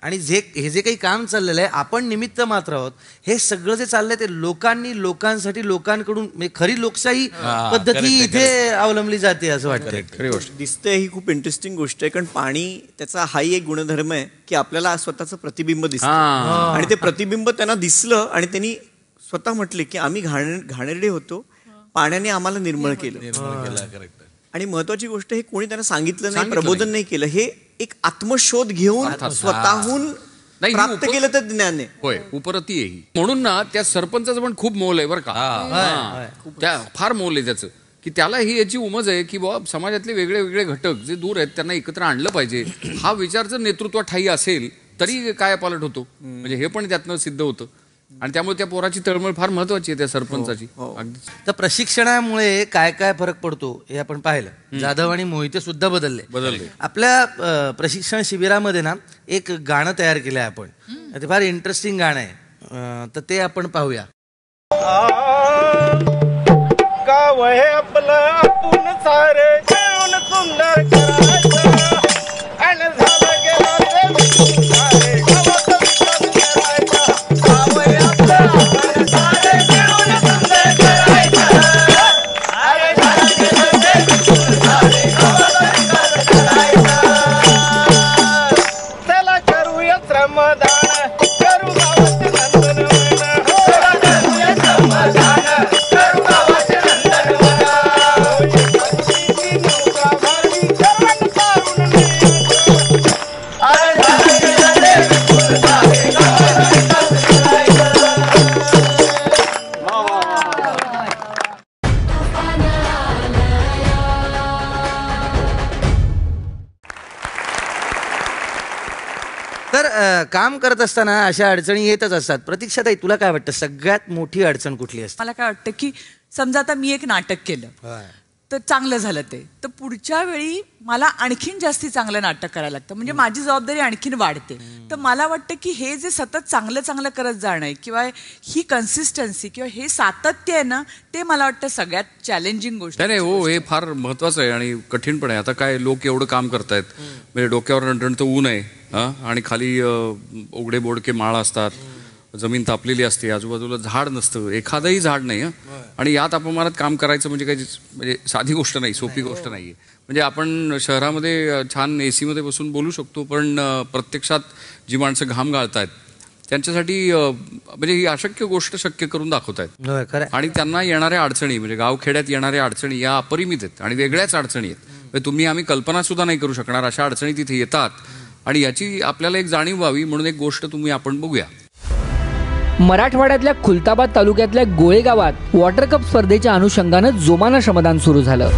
आणि हे जे काही काम चाललेलं आहे, आपण निमित्त मात्र आहोत. हे सगळं जे चाललंय ते लोकांनी, लोकांसाठी, लोकांकडून, म्हणजे खरी लोकशाही पद्धती इथे अवलंबली जाते असं वाटतं. खरी गोष्ट दिसते, ही खूप इंटरेस्टिंग गोष्ट आहे. कारण पाणी त्याचा हाही एक गुणधर्म आहे की आपल्याला स्वतःचं प्रतिबिंब दिसतं, आणि ते प्रतिबिंब त्यांना दिसलं आणि त्यांनी स्वतः म्हटले की आम्ही घाणेरडे होतो, पाण्याने आम्हाला निर्मळ केलं. आणि महत्वाची गोष्ट, हे कोणी त्यांना सांगितलं नाही, प्रबोधन नाही केलं, हे एक आत्मशोध घेऊन स्वतःहून प्राप्त केलं तर ज्ञान आहे. होय, उपरती आहे. म्हणून ना त्या सरपंचाचं पण खूप मोल आहे बरं का, त्या फार मोल आहे त्याचं, की त्याला ही याची उमज आहे की बाबा समाजातले वेगळे वेगळे घटक जे दूर आहेत त्यांना एकत्र आणलं पाहिजे. हा विचार जर नेतृत्व ठाई असेल तरी काय पालट होतो, म्हणजे हे पण त्यातनं सिद्ध होतं. आणि त्यामुळे त्या पोराची तळमळ फार महत्वाची आहे, त्या सरपंचाची. तर प्रशिक्षणामुळे काय काय फरक पडतो हे आपण पाहिलं. जाधव आणि मोहिते सुद्धा बदलले. आपल्या प्रशिक्षण शिबिरामध्ये ना एक गाणं तयार केलं आहे आपण, ते फार इंटरेस्टिंग गाणं आहे, तर ते आपण पाहूया. गाव हे आपलं आपण सारे जेवण सुंदर करायचं, आणि झालं गेलं ते विसरून सारे गावात विसरून करायचं. गाव हे आपलं आपण सारे जेवण सुंदर करायचं, आणि झालं गेलं ते विसरून सारे गावात विसरून करायचं. चला करूया श्रमदान, करू गावाचे नंदनवन, चला करूया श्रमदान, करू गावाचे तर काम करत असताना अशा अडचणी येतच असतात. प्रतीक्षाताई, तुला काय वाटतं सगळ्यात मोठी अडचण कुठली असते? मला काय वाटतं की समजा आता मी एक नाटक केलं तर चांगलं झालं, ते तर पुढच्या वेळी मला आणखीन जास्ती चांगलं नाटक करायला लागतं, म्हणजे माझी जबाबदारी आणखीन वाढते. तर मला वाटतं की हे जे सतत चांगलं चांगलं करत जाणं आहे किंवा ही कन्सिस्टन्सी किंवा हे सातत्य आहे ना, ते मला वाटतं सगळ्यात चॅलेंजिंग गोष्ट नाही. हो, हे फार महत्वाचं आहे आणि कठीण पण आहे. आता काय लोक एवढं काम करतायत, म्हणजे डोक्यावर रणरणचं ऊन आहे आणि खाली उघडे बोडके माळ असतात, जमीन तापलेली असते, आजूबाजूला झाड नसतं, एखादंही झाड नाही. आणि या तापमानात काम करायचं म्हणजे काही म्हणजे साधी गोष्ट नाही, सोपी गोष्ट नाही आहे. म्हणजे आपण शहरामध्ये छान AC मध्ये बसून बोलू शकतो, पण प्रत्यक्षात जी माणसं घाम गाळतायत त्यांच्यासाठी म्हणजे ही अशक्य गोष्ट शक्य करून दाखवतायत. आणि त्यांना येणाऱ्या अडचणी, म्हणजे गावखेड्यात येणाऱ्या अडचणी या अपरिमित आहेत आणि वेगळ्याच अडचणी आहेत. तुम्ही आम्ही कल्पना सुद्धा नाही करू शकणार अशा अडचणी तिथे येतात. आणि याची आपल्याला एक जाणीव व्हावी म्हणून एक गोष्ट आपण बघूया. मराठवाड्यातल्या खुलताबाद तालुक्यातल्या गोळे गावात वॉटर कप स्पर्धेच्या अनुषंगानं जोमानं श्रमदान सुरू झालं.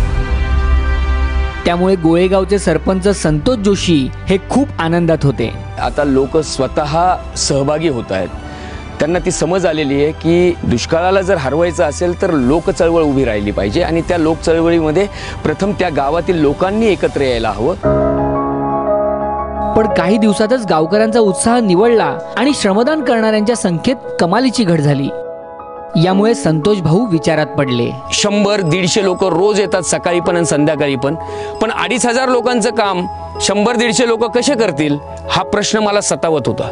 त्यामुळे गोळेगावचे सरपंच संतोष जोशी हे खूप आनंदात होते. आता लोक स्वतः सहभागी होत आहेत, त्यांना ती समज आलेली आहे की दुष्काळाला जर हरवायचं असेल तर लोक चळवळ उभी राहिली पाहिजे आणि त्या लोक चळवळीमध्ये प्रथम त्या गावातील लोकांनी एकत्र यायला हवं. पण काही दिवसातच गावकऱ्यांचा उत्साह निवळला आणि श्रमदान करणाऱ्यांच्या संख्येत कमालीची घट झाली. यामुळे संतोष भाऊ विचारात पडले. 100-150 लोक रोज येतात, सकाळी पण आणि संध्याकाळी पण 2,500 लोकांचं काम 100-150 लोक कसे करतील हा प्रश्न मला सतावत होता.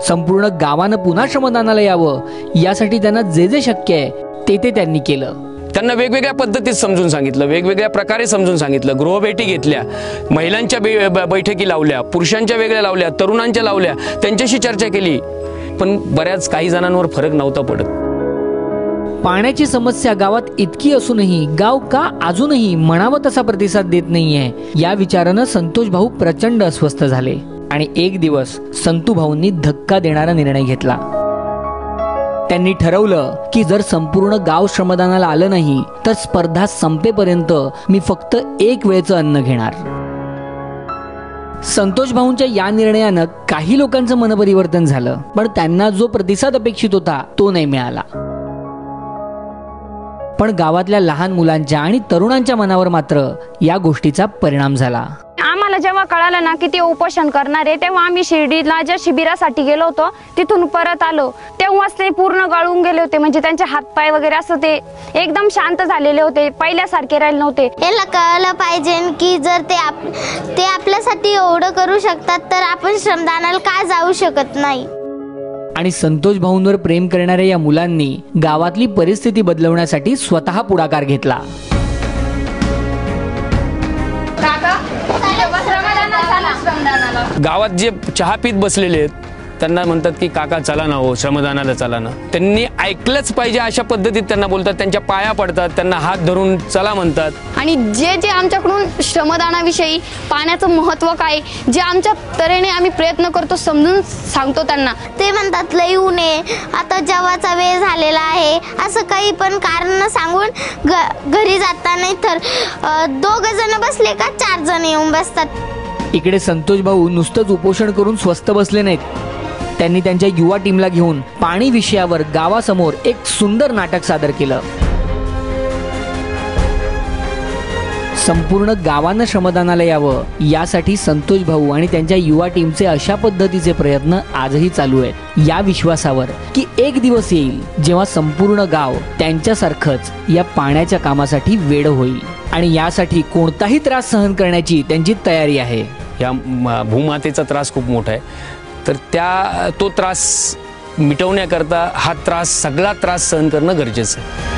संपूर्ण गावानं पुन्हा श्रमदानाला यावं यासाठी त्यांना जे जे शक्य आहे ते त्यांनी केलं. त्यांना वेगवेगळ्या पद्धतीत समजून सांगितलं, वेगवेगळ्या प्रकारे समजून सांगितलं. गृहभेटी घेतल्या, महिलांच्या बैठकी लावल्या, पुरुषांच्या वेगळ्या लावल्या, तरुणांच्या लावल्या, त्यांच्याशी चर्चा केली. पण बऱ्याच काही जणांवर फरक नव्हता पडत. पाण्याची समस्या गावात इतकी असूनही गाव का अजूनही म्हणावं तसा प्रतिसाद देत नाहीये या विचारानं संतोष भाऊ प्रचंड अस्वस्थ झाले. आणि एक दिवस संतू भाऊंनी धक्का देणारा निर्णय घेतला. त्यांनी ठरवलं की जर संपूर्ण गाव श्रमदानाला आलं नाही तर स्पर्धा संपेपर्यंत मी फक्त एक वेळचं अन्न घेणार. संतोष भाऊंच्या या निर्णयानं काही लोकांचं मनपरिवर्तन झालं, पण त्यांना जो प्रतिसाद अपेक्षित होता तो नाही मिळाला. पण गावातल्या लहान मुलांच्या आणि तरुणांच्या मनावर मात्र या गोष्टीचा परिणाम झाला. आम्हाला आम्हाला जेव्हा कळालं ना की ते उपोषण करणार आहे, तेव्हा आम्ही शिर्डीला ज्या शिबिरासाठी गेलो होतो तिथून परत आलो, तेव्हाच ते पूर्ण गळून गेले होते. म्हणजे त्यांचे हातपाय वगैरे असं ते एकदम शांत झालेले होते, पहिल्यासारखे राहिले नव्हते. याला कळलं पाहिजे की जर ते आपल्यासाठी एवढं करू शकतात तर आपण श्रमदानाला का जाऊ शकत नाही. आणि संतोष भाऊंवर प्रेम करणाऱ्या या मुलांनी गावातली परिस्थिती बदलवण्यासाठी स्वतः पुढाकार घेतला. गावात जे चहा पीत बसलेले आहेत त्यांना म्हणतात की काका चला ना, हो श्रमदानाला चला ना. त्यांनी ऐकलंच पाहिजे अशा पद्धतीत त्यांना बोलतात, त्यांच्या पाया पडतात, त्यांना हात धरून चला म्हणतात. आणि जे जे आमच्याकडून श्रमदानाविषयी पाण्याचं महत्त्व काय, जे आमच्या तऱ्हेने आम्ही प्रयत्न करतो समजून सांगतो त्यांना. ते म्हणतात लई ऊन आहे, आता जेवाचा वेळ झालेला आहे, असं काही पण कारण सांगून घरी जाता. नाही तर 2 जण बसले का 4 जण येऊन बसतात. इकडे संतोष भाऊ नुसतंच उपोषण करून स्वस्थ बसले नाहीत, त्यांनी त्यांच्या युवा टीमला घेऊन पाणी विषयावर गावासमोर एक सुंदर नाटक सादर केलं. संपूर्ण गावानं श्रमदानाला यावं यासाठी संतोष भाऊ आणि त्यांच्या युवा टीमचे अशा पद्धतीचे प्रयत्न आजही चालू आहेत, या विश्वासावर की एक दिवस येईल जेव्हा संपूर्ण गाव त्यांच्यासारखंच या पाण्याच्या कामासाठी वेड होईल. आणि यासाठी कोणताही त्रास सहन करण्याची त्यांची तयारी आहे. या भूमातेचा त्रास खूप मोठा आहे, तर तो त्रास मिटवण्याकरता सगळा त्रास सहन करणं गरजेचं आहे.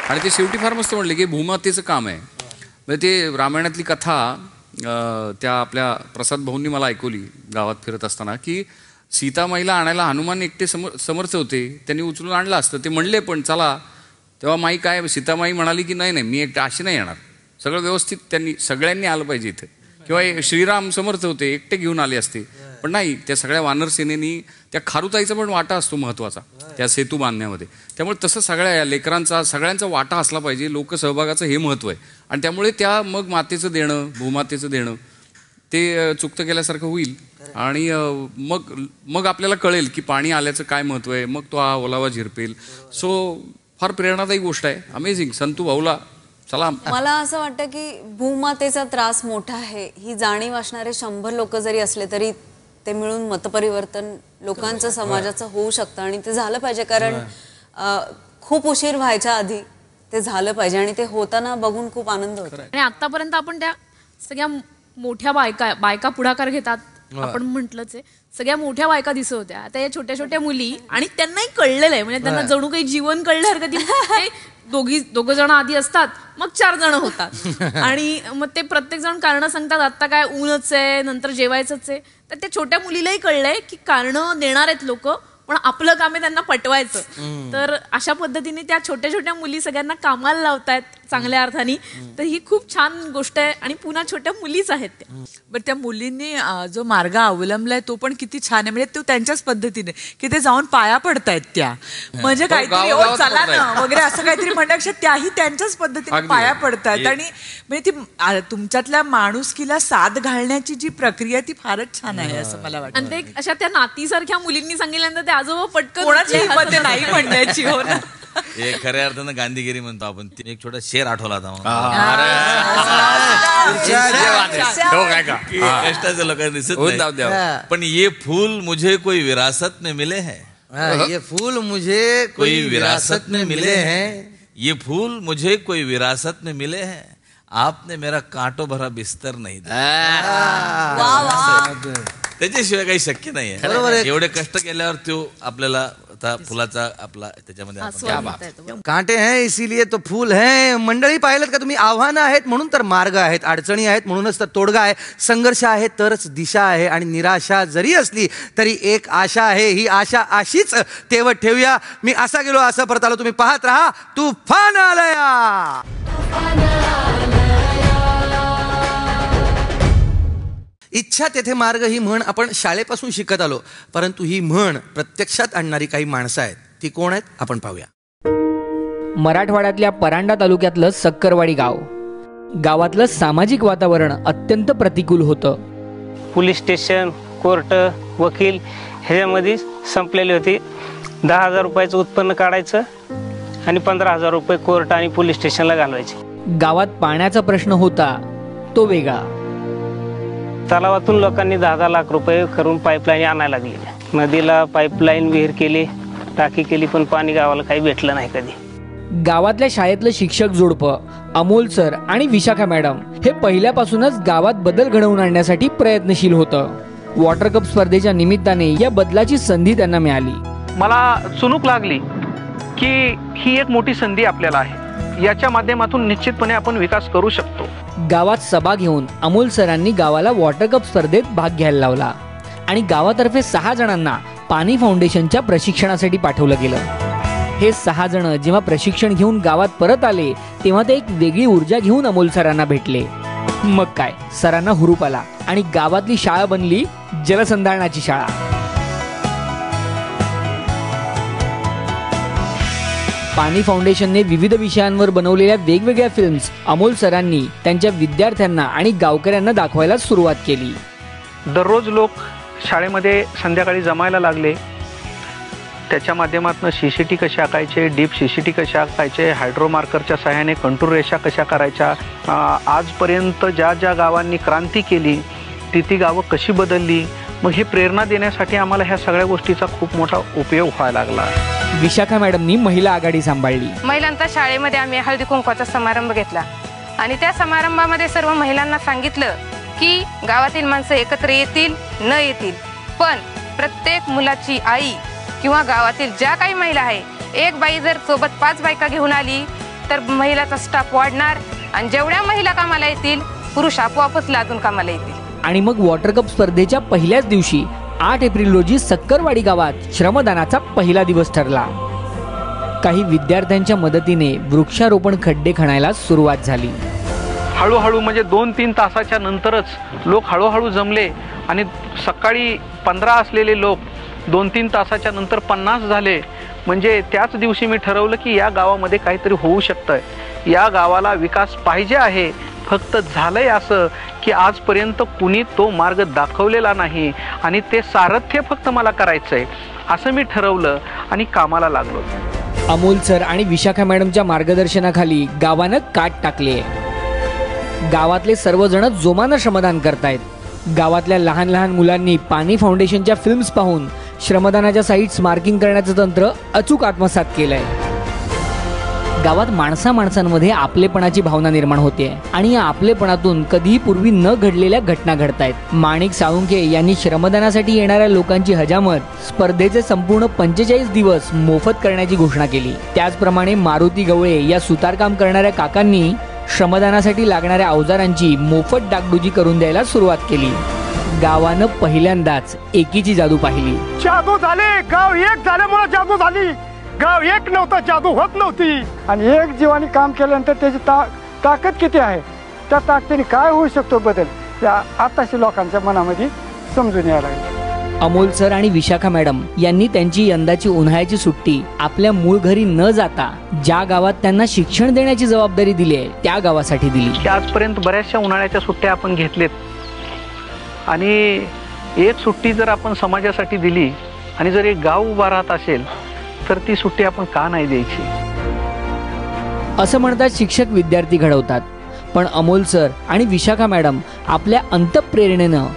आणि ते शेवटी फार मस्त म्हणले की भूमातेचं काम आहे. म्हणजे ते रामायणातली कथा त्या आपल्या प्रसाद भाऊंनी मला ऐकवली गावात फिरत असताना, की सीतामाईला आणायला हनुमान एकटे समर्थ होते, त्यांनी उचलून आणलं असतं. ते म्हणले पण चला, तेव्हा माई काय सीतामाई म्हणाली की नाही मी एकटे अशी नाही येणार, सगळं व्यवस्थित सगळ्यांनी आलं पाहिजे इथे. किंवा श्रीराम समर्थ होते, एकटे घेऊन आले असते, पण नाही, त्या सगळ्या वानर सेनेनी त्या खारुताईचा पण वाटा असतो महत्त्वाचा त्या सेतू बांधण्यामध्ये. त्यामुळे तसं सगळ्या लेकरांचा सगळ्यांचा वाटा असला पाहिजे, लोकसहभागाचं हे महत्त्व आहे. आणि त्यामुळे त्या मग मातेचं देणं, भूमातेचं देणं ते चुकतं केल्यासारखं होईल. आणि मग आपल्याला कळेल की पाणी आल्याचं काय महत्त्व आहे, मग तो हा ओलावा झिरपेल. सो फार प्रेरणादायी गोष्ट आहे. अमेझिंग. संतू भाऊला चला. मला असं वाटतं की भूमातेचा त्रास मोठा आहे ही जाणीव असणारे 100 लोक जरी असले तरी ते मिळून मतपरिवर्तन लोकांचं समाजाचं होऊ शकतं. आणि ते झालं पाहिजे, कारण खूप उशीर व्हायच्या आधी ते झालं पाहिजे आणि ते होताना बघून खूप आनंद होतो. आणि आतापर्यंत आपण त्या सगळ्या मोठ्या बायका पुढाकार घेतात, आपण म्हटलंच आहे, सगळ्या मोठ्या बायका दिसत होत्या. आता या छोट्या छोट्या मुली, आणि त्यांनाही कळलेलं आहे, म्हणजे त्यांना जणू काही जीवन कळल्यासारखं. दोघं जण आधी असतात, मग 4 जण होतात, आणि मग ते प्रत्येक जण कारण सांगतात, आता काय ऊनच आहे, नंतर जेवायचंच आहे. तर त्या छोट्या मुलीलाही कळलंय की कारण देणार आहेत लोक, पण आपलं काम आहे त्यांना पटवायचं. तर अशा पद्धतीने त्या छोट्या छोट्या मुली सगळ्यांना कामाला लावतायत चांगल्या अर्थाने. तर ही खूप छान गोष्ट आहे. आणि पुन्हा छोट्या मुलीच आहेत त्या. बरं, त्या मुलींनी जो मार्ग अवलंबलाय तो पण किती छान आहे. म्हणजे तो त्यांच्याच पद्धतीने की ते जाऊन पाया पडतायत त्या, म्हणजे काहीतरी चला ना वगैरे असं काहीतरी म्हणण्यापेक्षा त्याही त्यांच्याच पद्धतीने पाया पडतायत. आणि म्हणजे ती तुमच्यातल्या माणुसकीला साथ घालण्याची जी प्रक्रिया ती फारच छान आहे असं मला वाटतं. आणि ते अशा त्या नातीसारख्या मुलींनी सांगितल्यानंतर ते आजोबा पटकन कोणाची हिंमत नाही म्हणण्याची. हो ना. हे खऱ्या अर्थानं गांधीगिरी म्हणतो आपण. एक छोटा शेर आठवला होता कष्टाचे लोकांना दिसत नाही, पण ये फूल मुझे कोई विरासत में मिले हैं, ये फूल मुझे कोई विरासत में मिले हैं, ये फूल मुझे कोई विरासत में मिले हैं, आपने मेरा कांटो भरा बिस्तर नहीं दिया. त्याच्याशिवाय काही शक्य नाही आहे. एवढे कष्ट केल्यावर तो आपल्याला फुलाचा आपला त्याच्यामध्ये कांटे हैं इसीलिए तो फूल है. मंडळी पाहिलं का तुम्ही? आव्हानं आहेत म्हणून तर मार्ग आहेत, अडचणी आहेत म्हणूनच तर तोडगा आहे, संघर्ष आहे तरच दिशा आहे, आणि निराशा जरी असली तरी एक आशा आहे. ही आशा अशीच तेवत ठेवूया. मी असा गेलो असं परत आलो. तुम्ही पाहत राहा तुफान आलया. इच्छा तेथे मार्ग ही म्हण आपण शाळेपासून शिकत आलो, परंतु ही म्हण प्रत्यक्षात आणणारी काही माणसं आहेत. ती कोण आहेत आपण पाहूया. मराठवाड्यातल्या परांडा तालुक्यातलं सक्करवाडी गाव. गावातलं सामाजिक वातावरण अत्यंत प्रतिकूल होतं. पोलीस स्टेशन, कोर्ट, वकील ह्याच्यामध्ये संपलेली होती. 10,000 रुपयाचं उत्पन्न काढायचं आणि 15,000 रुपये कोर्ट आणि पोलीस स्टेशनला घालवायचे. गावात पाण्याचा प्रश्न होता तो वेगळा. तलावातून लोकांनी 10-10 लाख रुपये करून पाईपलाईन आणायला लागली. नदीला पाईपलाईन विहीर केली, टाकी केली, पण पाणी गावाला काही भेटलं नाही कधी. गावातल्या शाळेतलं शिक्षक जोडपं अमोल सर आणि विशाखा मॅडम हे पहिल्यापासूनच गावात बदल घडवून आणण्यासाठी प्रयत्नशील होतं. वॉटर कप स्पर्धेच्या निमित्ताने या बदलाची संधी त्यांना मिळाली. मला चुणूक लागली की ही एक मोठी संधी आपल्याला आहे, याच्या माध्यमातून निश्चितपणे आपण विकास करू शकतो. गावात सभा घेऊन अमोल सरांनी गावाला वॉटर कप स्पर्धेत भाग घ्यायला लावला आणि गावातर्फे 6 जणांना पाणी फाउंडेशनच्या प्रशिक्षणासाठी पाठवलं गेलं. हे 6 जण जेव्हा प्रशिक्षण घेऊन गावात परत आले तेव्हा ते एक वेगळी ऊर्जा घेऊन अमोल सरांना भेटले. मग काय, सरांना हुरूप आला आणि गावातली शाळा बनली जलसंधारणाची शाळा. पाणी फाउंडेशनने विविध विषयांवर बनवलेल्या वेगवेगळ्या फिल्म्स अमोल सरांनी त्यांच्या विद्यार्थ्यांना आणि गावकऱ्यांना दाखवायला सुरुवात केली. दररोज लोक शाळेमध्ये संध्याकाळी जमायला लागले. त्याच्या माध्यमातून CCT कशा आकायचे, डीप CCT कशा आकायचे, हायड्रोमार्करच्या सहाय्याने कंटूर रेषा कशा करायच्या. आजपर्यंत ज्या ज्या गावांनी क्रांती केली ती गावं कशी बदलली, मग ही प्रेरणा देण्यासाठी आम्हाला ह्या सगळ्या गोष्टीचा खूप मोठा उपयोग व्हायला लागला. विशाखा मॅडमनी महिला आघाडी सांभाळली. महिलांचा शाळेमध्ये आम्ही हळदी कुंकवाचा समारंभ घेतला आणि त्या समारंभामध्ये सर्व महिलांना सांगितलं की गावातील माणसं एकत्र येतील न येतील, पण प्रत्येक मुलाची आई किंवा गावातील ज्या काही महिला आहे, एक बाई जर सोबत 5 बायका घेऊन आली तर महिलाचा स्टाफ वाढणार आणि जेवढ्या महिला कामाला येतील पुरुष आपोआपच लादून कामाला येतील. आणि मग वॉटर कप स्पर्धेच्या पहिल्याच दिवशी 8 एप्रिल रोजी सक्करवाडी गावात श्रमदानाचा पहिला दिवस ठरला. काही विद्यार्थ्यांच्या मदतीने वृक्षारोपण खड्डे खणायला सुरुवात झाली. हळूहळू म्हणजे 2-3 तासाच्या नंतरच लोक हळूहळू जमले आणि सकाळी 15 असलेले लोक 2-3 तासाच्या नंतर 50 झाले. म्हणजे त्याच दिवशी मी ठरवलं की या गावामध्ये काहीतरी होऊ शकतंय, या गावाला विकास पाहिजे आहे. फक्त झालंय असं की आजपर्यंत कुणी तो मार्ग दाखवलेला नाही आणि ते सारथ्य फक्त मला करायचंय असं मी ठरवलं आणि कामाला लागलो. अमोल सर आणि विशाखा मॅडमच्या मार्गदर्शनाखाली गावानं काट टाकले. गावातले सर्वजण जोमानं श्रमदान करतायत. गावातल्या लहान लहान मुलांनी पाणी फाउंडेशनच्या फिल्म्स पाहून श्रमदानाच्या साईट्स मार्किंग करण्याचं तंत्र अचूक आत्मसात केलंय. गावात माणसांमध्ये आपलेपणाची भावना निर्माण होते आणि या आपलेपणातून कधीही पूर्वी न घडलेल्या घटना घडतायत. माणिक साळुंखे यांनी श्रमदानासाठी येणाऱ्या लोकांची हजामत स्पर्धेचे संपूर्ण 45 दिवस मोफत करण्याची घोषणा केली. त्याचप्रमाणे मारुती गवळे या सुतारकाम करणाऱ्या काकांनी श्रमदानासाठी लागणाऱ्या अवजारांची मोफत डागडुजी करून द्यायला सुरुवात केली. गावानं पहिल्यांदाच एकीची जादू पाहिली. जादू झाले, गाव एक झाल्यामुळे जादू झाली. गाव एक नव्हतं, जादू होत नव्हती. आणि एक जीवाने काम केल्यानंतर त्याची ताकद किती आहे, त्या ताकदीने काय होऊ शकतो बदल, या आताशी लोकांच्या मनामध्ये समजून यायला लागले. अमोल सर आणि विशाखा मॅडम यांनी त्यांची यंदाची उन्हाळ्याची सुट्टी आपल्या मूळ घरी न जाता ज्या गावात त्यांना शिक्षण देण्याची जबाबदारी दिली आहे त्या गावासाठी दिली. आजपर्यंत बऱ्याचशा उन्हाळ्याच्या सुट्ट्या आपण घेतलेत आणि एक सुट्टी जर आपण समाजासाठी दिली आणि जर एक गाव उभा राहत असेल तर ती सुट्टी आपण का नाही द्यायची. असं म्हणतात शिक्षक विद्यार्थी घडवतात, पण अमोल सर आणि विशाखा मॅडम आपल्या अंतःप्रेरणेनं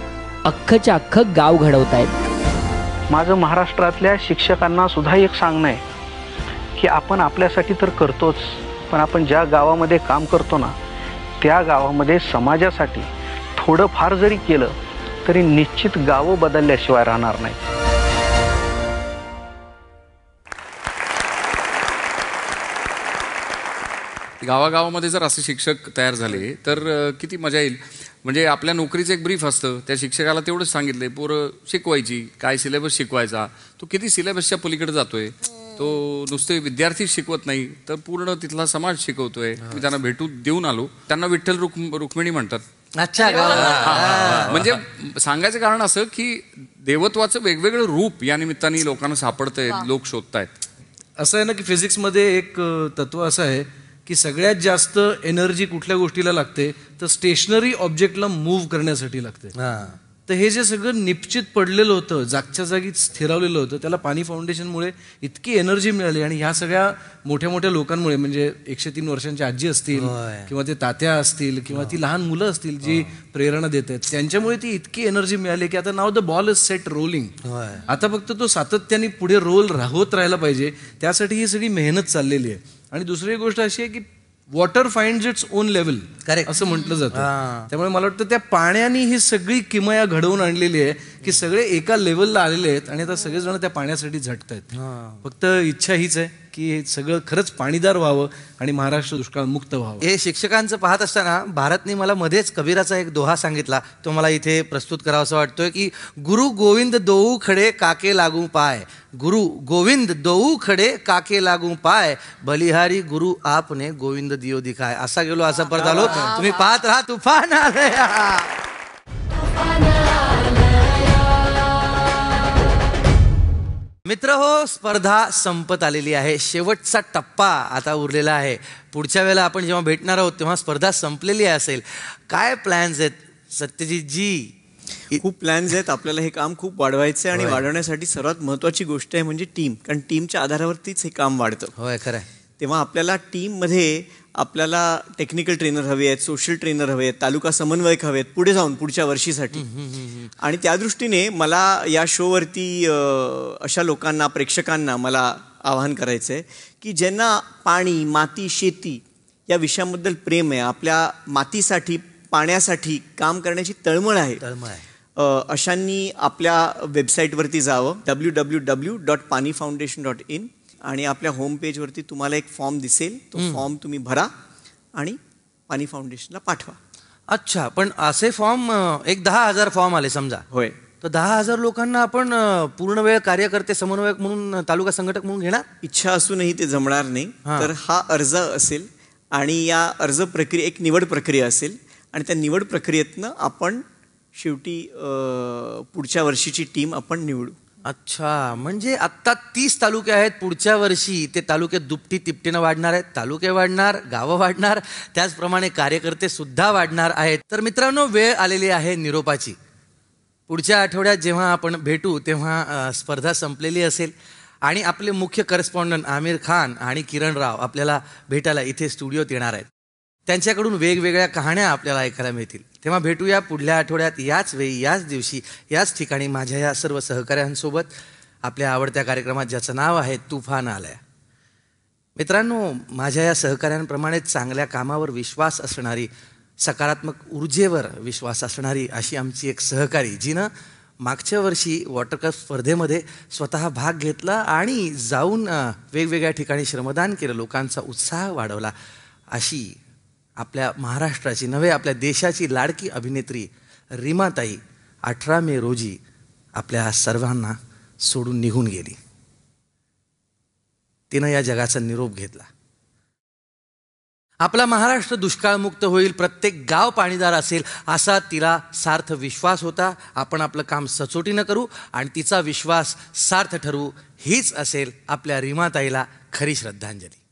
अख्खच्या अख्खं गाव घडवतायत. माझं महाराष्ट्रातल्या शिक्षकांना सुद्धा एक सांगणं आहे की आपण आपल्यासाठी तर करतोच, पण आपण ज्या गावामध्ये काम करतो ना त्या गावामध्ये समाजासाठी थोडं फार जरी केलं तरी निश्चित गावं बदलल्याशिवाय राहणार नाही. गावागावामध्ये जर असे शिक्षक तयार झाले तर किती मजा येईल. म्हणजे आपल्या नोकरीचं एक ब्रीफ असतं, त्या शिक्षकाला तेवढंच सांगितलंय पोरं शिकवायची, काय सिलेबस शिकवायचा, तो किती सिलेबसच्या पलीकडे जातोय. तो नुसते विद्यार्थी शिकवत नाही तर पूर्ण तिथला समाज शिकवतोय. मी त्यांना भेटू देऊन आलो. त्यांना विठ्ठल रुक्मिणी म्हणतात. अच्छा, म्हणजे सांगायचं कारण असं की देवत्वाचं वेगवेगळं रूप या निमित्ताने लोकांना सापडतंय, लोक शोधतायत. असं आहे ना की फिजिक्समध्ये एक तत्व असं आहे की सगळ्यात जास्त एनर्जी कुठल्या गोष्टीला लागते तर स्टेशनरी ऑब्जेक्टला मूव्ह करण्यासाठी लागते. तर हे जे सगळं निश्चित पडलेलं होतं, जागच्या जागी स्थिरावलेलं होतं, त्याला पाणी फाउंडेशनमुळे इतकी एनर्जी मिळाली. आणि ह्या सगळ्या मोठ्या मोठ्या लोकांमुळे, म्हणजे 103 वर्षांची आजी असतील किंवा ते तात्या असतील किंवा ती लहान मुलं असतील जी प्रेरणा देत आहेत, त्यांच्यामुळे ती इतकी एनर्जी मिळाली की आता नाव the ball is set rolling. आता फक्त तो सातत्याने पुढे रोल होत राहायला पाहिजे, त्यासाठी ही सगळी मेहनत चाललेली आहे. आणि दुसरी गोष्ट अशी आहे की water finds its own level, असं म्हटलं जातं. त्यामुळे मला वाटतं त्या पाण्याने ही सगळी किमया घडवून आणलेली आहे की सगळे एका लेवलला आलेले आहेत आणि आता सगळेजण त्या पाण्यासाठी झटतायत. फक्त इच्छा हीच आहे की हे सगळं खरंच पाणीदार व्हावं आणि महाराष्ट्र दुष्काळ मुक्त व्हावं. हे शिक्षकांचं पाहत असताना भारतने मला मध्येच कबीराचा एक दोहा सांगितला, तो मला इथे प्रस्तुत करावा असं वाटतोय की गुरु गोविंद दोऊ खडे काके लागू पाय, गुरु गोविंद दोऊ खडे काके लागू पाय, बलिहारी गुरु आपने गोविंद दियो दिखाय. असा गेलो असा परत आलो. तुम्ही पाहत राहा तुफान आलया. मित्र हो, स्पर्धा संपत आलेली आहे. शेवटचा टप्पा आता उरलेला आहे. पुढच्या वेळेला आपण जेव्हा भेटणार आहोत तेव्हा स्पर्धा संपलेली असेल. काय प्लॅन्स आहेत सत्यजित जी? खूप प्लॅन्स आहेत. आपल्याला हे काम खूप वाढवायचं आहे आणि वाढवण्यासाठी सर्वात महत्त्वाची गोष्ट आहे म्हणजे टीम. कारण टीमच्या आधारावरतीच हे काम वाढतं. होय, खरं आहे. तेव्हा आपल्याला टीममध्ये आपल्याला टेक्निकल ट्रेनर हवे आहेत, सोशल ट्रेनर हवे आहेत, तालुका समन्वयक हवे आहेत पुढे जाऊन पुढच्या वर्षीसाठी. आणि त्या दृष्टीने मला या शोवरती अशा लोकांना, प्रेक्षकांना मला आवाहन करायचं आहे की ज्यांना पाणी, माती, शेती या विषयाबद्दल प्रेम आहे, आपल्या मातीसाठी, पाण्यासाठी काम करण्याची तळमळ आहे, अशांनी आपल्या वेबसाईटवरती जावं www.panifoundation.in आणि आपल्या होम पेजवरती तुम्हाला एक फॉर्म दिसेल. तो फॉर्म तुम्ही भरा आणि पाणी फाउंडेशनला पाठवा. अच्छा, पण असे फॉर्म एक 10,000 फॉर्म आले समजा. होय. तर 10,000 लोकांना आपण पूर्ण वेळ कार्यकर्ते, समन्वयक म्हणून, तालुका संघटक म्हणून घेणार? इच्छा असूनही ते जमणार नाही. तर हा अर्ज असेल आणि या अर्ज प्रक्रिया एक निवड प्रक्रिया असेल आणि त्या निवड प्रक्रियेतनं आपण शेवटी पुढच्या वर्षीची टीम आपण निवडू. अच्छा, म्हणजे आत्ता 30 तालुके आहेत. पुढच्या वर्षी ते तालुके दुपटी तिपटीनं वाढणार आहेत. तालुके वाढणार, गावं वाढणार, त्याचप्रमाणे कार्यकर्ते सुद्धा वाढणार आहेत. तर मित्रांनो, वेळ आलेली आहे निरोपाची. पुढच्या आठवड्यात जेव्हा आपण भेटू तेव्हा स्पर्धा संपलेली असेल आणि आपले मुख्य करस्पॉन्डंट आमिर खान आणि किरण राव आपल्याला भेटायला इथे स्टुडिओत येणार आहेत. त्यांच्याकडून वेगवेगळ्या कहाण्या आपल्याला ऐकायला मिळतील. तेव्हा भेटूया पुढल्या आठवड्यात याच वेळी, याच दिवशी, याच ठिकाणी माझ्या या सर्व सहकाऱ्यांसोबत आपल्या आवडत्या कार्यक्रमात, ज्याचं नाव आहे तुफान आलया. मित्रांनो, माझ्या या सहकाऱ्यांप्रमाणे चांगल्या कामावर विश्वास असणारी, सकारात्मक ऊर्जेवर विश्वास असणारी अशी आमची एक सहकारी, जिनं मागच्या वर्षी वॉटर कप स्पर्धेमध्ये स्वतः भाग घेतला आणि जाऊन वेगवेगळ्या ठिकाणी श्रमदान केलं, लोकांचा उत्साह वाढवला, अशी आपल्या महाराष्ट्राची नव्हे आपल्या देशाची लाडकी अभिनेत्री रीमाताई 18 मे रोजी आपल्या सर्वांना सोडून निघून गेली. तिनं या जगाचा निरोप घेतला. आपला महाराष्ट्र दुष्काळमुक्त होईल, प्रत्येक गाव पाणीदार असेल असा तिला सार्थ विश्वास होता. आपण आपलं काम सचोटीनं करू आणि तिचा विश्वास सार्थ ठरवू, हीच असेल आपल्या रीमाताईला खरी श्रद्धांजली.